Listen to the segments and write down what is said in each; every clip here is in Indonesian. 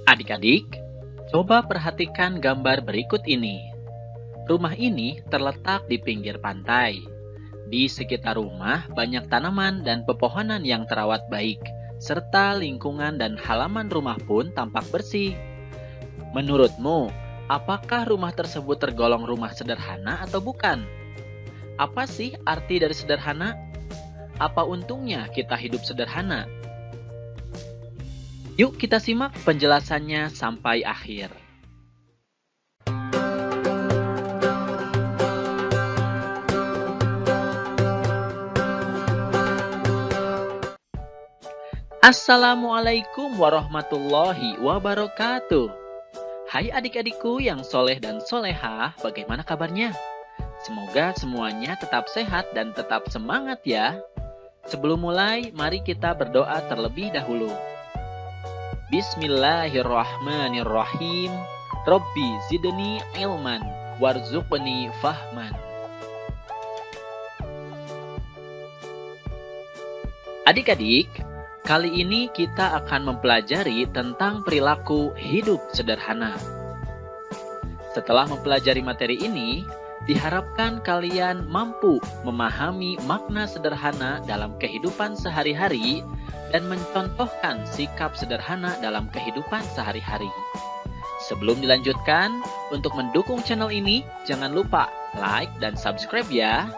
Adik-adik, coba perhatikan gambar berikut ini. Rumah ini terletak di pinggir pantai. Di sekitar rumah banyak tanaman dan pepohonan yang terawat baik, serta lingkungan dan halaman rumah pun tampak bersih. Menurutmu, apakah rumah tersebut tergolong rumah sederhana atau bukan? Apa sih arti dari sederhana? Apa untungnya kita hidup sederhana? Yuk kita simak penjelasannya sampai akhir. Assalamualaikum warahmatullahi wabarakatuh. Hai adik-adikku yang soleh dan solehah, bagaimana kabarnya? Semoga semuanya tetap sehat dan tetap semangat ya. Sebelum mulai, mari kita berdoa terlebih dahulu. Bismillahirrahmanirrahim. Rabbi zidni ilman warzuqni fahman. Adik-adik, kali ini kita akan mempelajari tentang perilaku hidup sederhana. Setelah mempelajari materi ini, diharapkan kalian mampu memahami makna sederhana dalam kehidupan sehari-hari dan mencontohkan sikap sederhana dalam kehidupan sehari-hari. Sebelum dilanjutkan, untuk mendukung channel ini, jangan lupa like dan subscribe ya.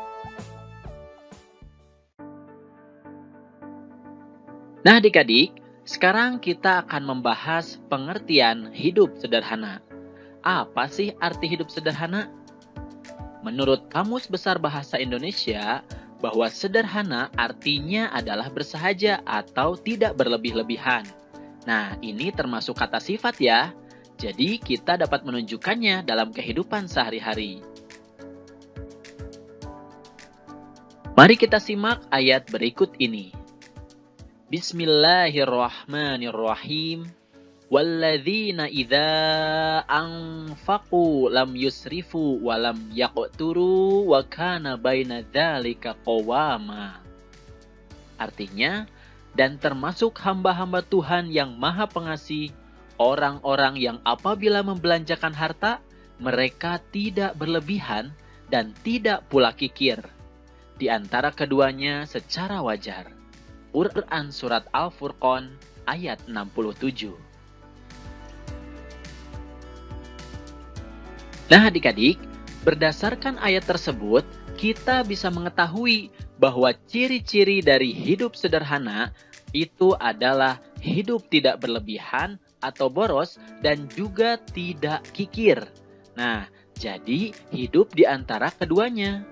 Nah adik-adik, sekarang kita akan membahas pengertian hidup sederhana. Apa sih arti hidup sederhana? Menurut Kamus Besar Bahasa Indonesia, bahwa sederhana artinya adalah bersahaja atau tidak berlebih-lebihan. Nah, ini termasuk kata sifat ya. Jadi, kita dapat menunjukkannya dalam kehidupan sehari-hari. Mari kita simak ayat berikut ini. Bismillahirrahmanirrahim. Walladzina idza anfaqu lam yusrifu wa lam yaqturu wa kana baina dzalika qawama. Artinya, dan termasuk hamba-hamba Tuhan yang Maha Pengasih, orang-orang yang apabila membelanjakan harta, mereka tidak berlebihan dan tidak pula kikir. Di antara keduanya secara wajar. Quran Surat Al-Furqan ayat 67. Nah adik-adik, berdasarkan ayat tersebut, kita bisa mengetahui bahwa ciri-ciri dari hidup sederhana itu adalah hidup tidak berlebihan atau boros dan juga tidak kikir. Nah, jadi hidup di antara keduanya.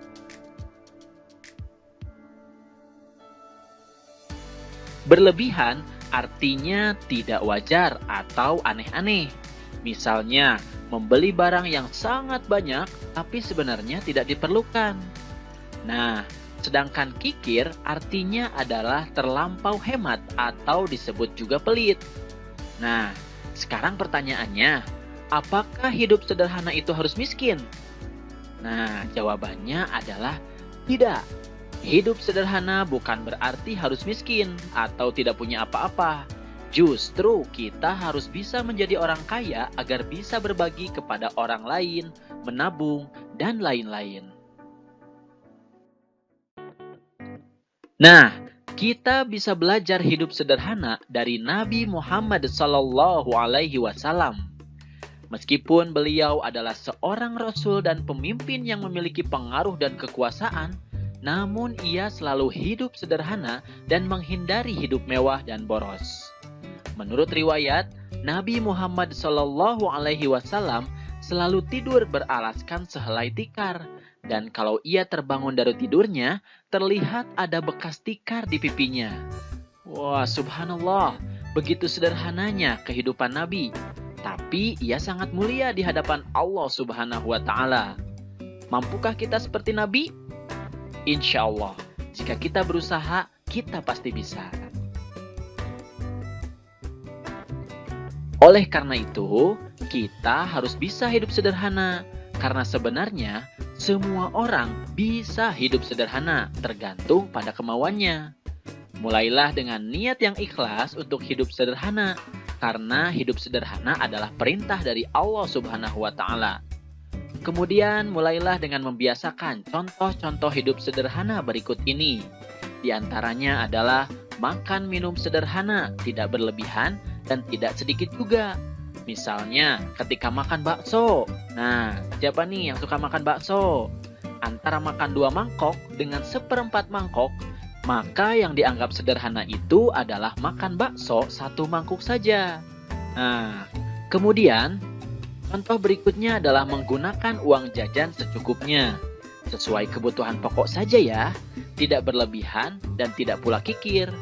Berlebihan artinya tidak wajar atau aneh-aneh. Misalnya, membeli barang yang sangat banyak tapi sebenarnya tidak diperlukan. Nah, sedangkan kikir artinya adalah terlampau hemat atau disebut juga pelit. Nah, sekarang pertanyaannya, apakah hidup sederhana itu harus miskin? Nah, jawabannya adalah tidak. Hidup sederhana bukan berarti harus miskin atau tidak punya apa-apa. Justru kita harus bisa menjadi orang kaya agar bisa berbagi kepada orang lain, menabung, dan lain-lain. Nah, kita bisa belajar hidup sederhana dari Nabi Muhammad SAW. Meskipun beliau adalah seorang rasul dan pemimpin yang memiliki pengaruh dan kekuasaan, namun ia selalu hidup sederhana dan menghindari hidup mewah dan boros. Menurut riwayat, Nabi Muhammad SAW selalu tidur beralaskan sehelai tikar. Dan kalau ia terbangun dari tidurnya, terlihat ada bekas tikar di pipinya. Wah, subhanallah, begitu sederhananya kehidupan Nabi. Tapi ia sangat mulia di hadapan Allah Subhanahu wa Ta'ala. Mampukah kita seperti Nabi? Insya Allah, jika kita berusaha, kita pasti bisa. Oleh karena itu, kita harus bisa hidup sederhana. Karena sebenarnya, semua orang bisa hidup sederhana, tergantung pada kemauannya. Mulailah dengan niat yang ikhlas untuk hidup sederhana. karena hidup sederhana adalah perintah dari Allah Subhanahu wa Ta'ala. Kemudian mulailah dengan membiasakan contoh-contoh hidup sederhana berikut ini. Di antaranya adalah makan minum sederhana, tidak berlebihan dan tidak sedikit juga. Misalnya ketika makan bakso. Nah, siapa nih yang suka makan bakso? Antara makan 2 mangkok dengan 1/4 mangkok, maka yang dianggap sederhana itu adalah makan bakso 1 mangkuk saja. Nah, kemudian contoh berikutnya adalah menggunakan uang jajan secukupnya. Sesuai kebutuhan pokok saja ya, tidak berlebihan dan tidak pula kikir.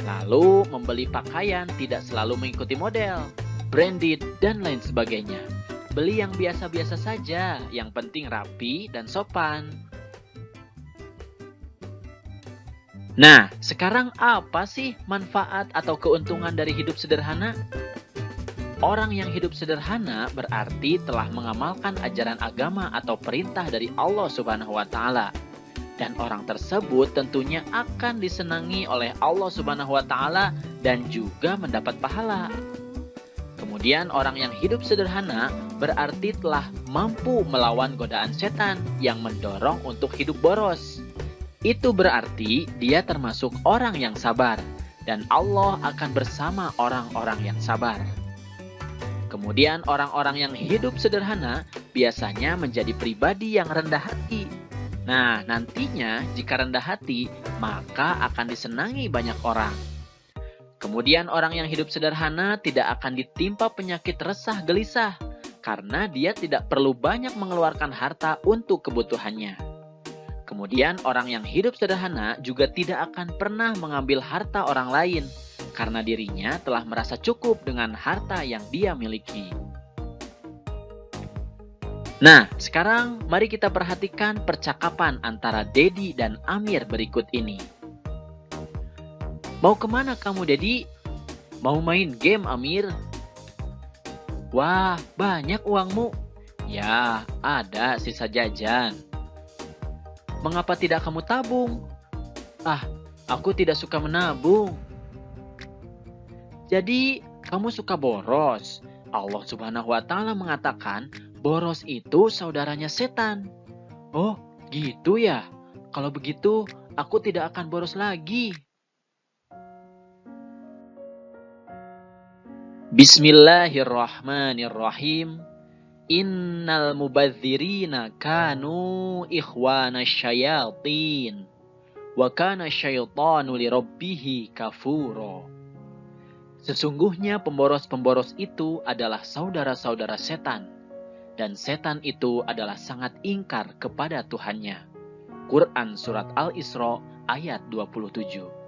Lalu membeli pakaian tidak selalu mengikuti model, branded, dan lain sebagainya. Beli yang biasa-biasa saja, yang penting rapi dan sopan. Nah, sekarang apa sih manfaat atau keuntungan dari hidup sederhana? Orang yang hidup sederhana berarti telah mengamalkan ajaran agama atau perintah dari Allah Subhanahu wa Ta'ala. Dan orang tersebut tentunya akan disenangi oleh Allah Subhanahu wa Ta'ala dan juga mendapat pahala. Kemudian orang yang hidup sederhana berarti telah mampu melawan godaan setan yang mendorong untuk hidup boros. Itu berarti dia termasuk orang yang sabar dan Allah akan bersama orang-orang yang sabar. Kemudian orang-orang yang hidup sederhana biasanya menjadi pribadi yang rendah hati. Nah, nantinya jika rendah hati, maka akan disenangi banyak orang. Kemudian orang yang hidup sederhana tidak akan ditimpa penyakit resah gelisah, karena dia tidak perlu banyak mengeluarkan harta untuk kebutuhannya. Kemudian orang yang hidup sederhana juga tidak akan pernah mengambil harta orang lain, karena dirinya telah merasa cukup dengan harta yang dia miliki. Nah, sekarang mari kita perhatikan percakapan antara Dedi dan Amir berikut ini. Mau kemana kamu, Dedi? Mau main game, Amir? Wah, banyak uangmu. Ya, ada sisa jajan. Mengapa tidak kamu tabung? Ah, aku tidak suka menabung. Jadi, kamu suka boros. Allah Subhanahu wa Ta'ala mengatakan, boros itu saudaranya setan. Oh, gitu ya? Kalau begitu, aku tidak akan boros lagi. Bismillahirrahmanirrahim. Innal mubadzirina kanu ikhwana syayatin. Wa kana syaitanu lirabbihi kafuro. Sesungguhnya pemboros-pemboros itu adalah saudara-saudara setan. Dan setan itu adalah sangat ingkar kepada Tuhannya. Quran Surat Al-Isra ayat 27.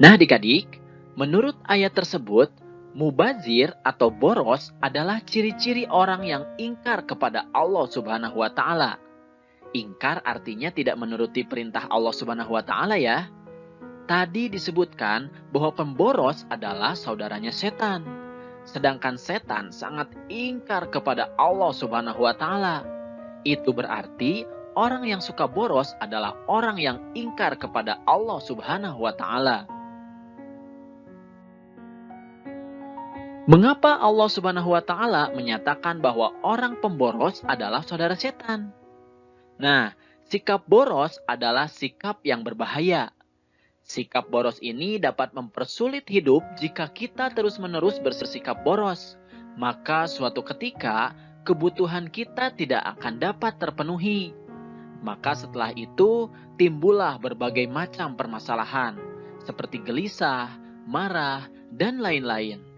Nah adik-adik, menurut ayat tersebut, mubazir atau boros adalah ciri-ciri orang yang ingkar kepada Allah Subhanahu wa Ta'ala. Ingkar artinya tidak menuruti perintah Allah Subhanahu wa Ta'ala ya. Tadi disebutkan bahwa pemboros adalah saudaranya setan. Sedangkan setan sangat ingkar kepada Allah Subhanahu wa Ta'ala. Itu berarti orang yang suka boros adalah orang yang ingkar kepada Allah Subhanahu wa Ta'ala. Mengapa Allah Subhanahu wa Ta'ala menyatakan bahwa orang pemboros adalah saudara setan? Nah, sikap boros adalah sikap yang berbahaya. Sikap boros ini dapat mempersulit hidup jika kita terus-menerus bersikap boros. Maka suatu ketika, kebutuhan kita tidak akan dapat terpenuhi. Maka setelah itu, timbullah berbagai macam permasalahan, seperti gelisah, marah, dan lain-lain.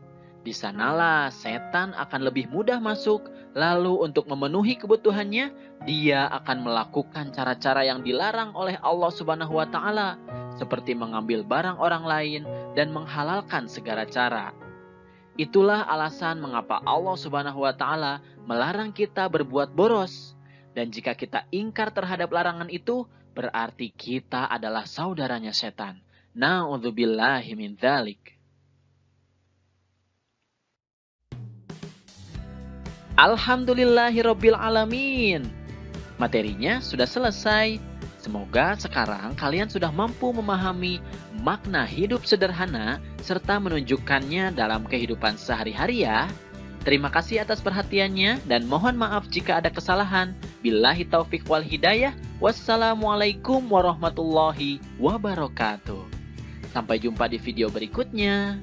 Di sanalah setan akan lebih mudah masuk, lalu untuk memenuhi kebutuhannya, dia akan melakukan cara-cara yang dilarang oleh Allah Subhanahu wa Ta'ala, seperti mengambil barang orang lain dan menghalalkan segala cara. Itulah alasan mengapa Allah Subhanahu wa Ta'ala melarang kita berbuat boros. Dan jika kita ingkar terhadap larangan itu, berarti kita adalah saudaranya setan. Na'udzubillahi min dzalik. Alhamdulillahirabbil alamin. Materinya sudah selesai. Semoga sekarang kalian sudah mampu memahami makna hidup sederhana serta menunjukkannya dalam kehidupan sehari-hari ya. Terima kasih atas perhatiannya dan mohon maaf jika ada kesalahan. Billahi taufik wal hidayah. Wassalamualaikum warahmatullahi wabarakatuh. Sampai jumpa di video berikutnya.